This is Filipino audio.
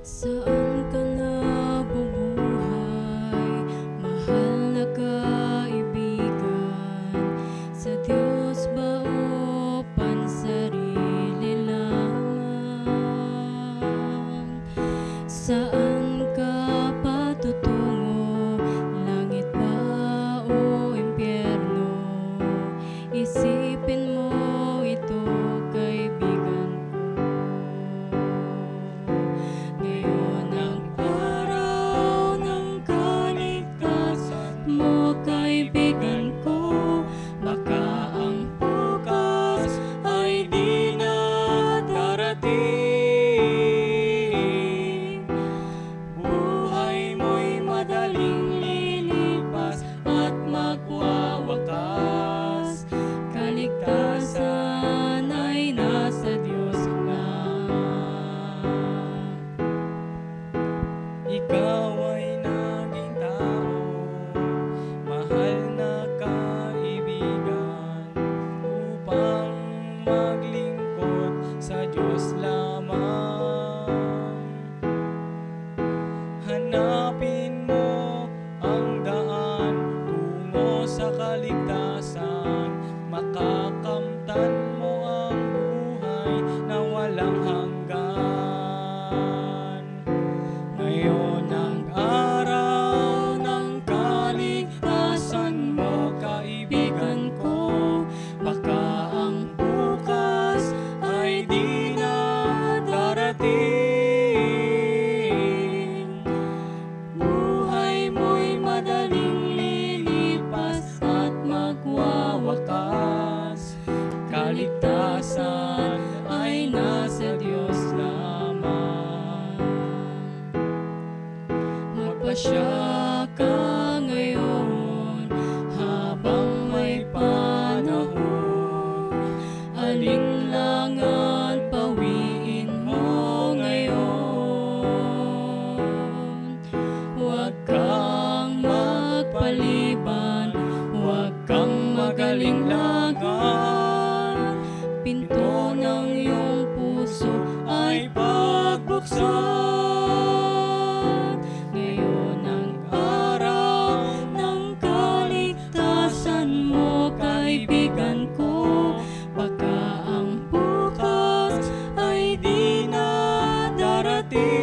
Saan ka nabubuhay, mahal na kaibigan? Sa Diyos ba o pansarili lamang? Saan ka patutungo, langit ba o impyerno? Isipin mo ito, kaibigan ko. Ngayon ang araw ng kaligtasan mo, kaibigan ko. Baka ang bukas ay di na darating. Buhay mo'y madaling lilipas at magwawakas. Kaligtasan ay nasa Diyos lamang. Ikaw ay naging tao, mahal na kaibigan, upang maglingkod sa Diyos lamang. Hanapin mo ang daan tungo sa kaligtasan, makakamtan mo ang buhay na walang hanggan. Ngayon ang araw ng kaligtasan mo, kaibigan ko. Baka ang bukas ay di na darating. Buhay mo'y madaling lilipas at magwawakas. Kaligtasan ay nasa Diyos lamang. Magpasya ka ngayon habang may panahon. Alinlangan pawiin mo ngayon. Huwag kang magpaliban, huwag kang magalinglangan. Pinto ng iyong puso ay pagbuksan. Ngayon ang araw ng kaligtasan mo, kaibigan ko. Baka ang bukas ay di na darating.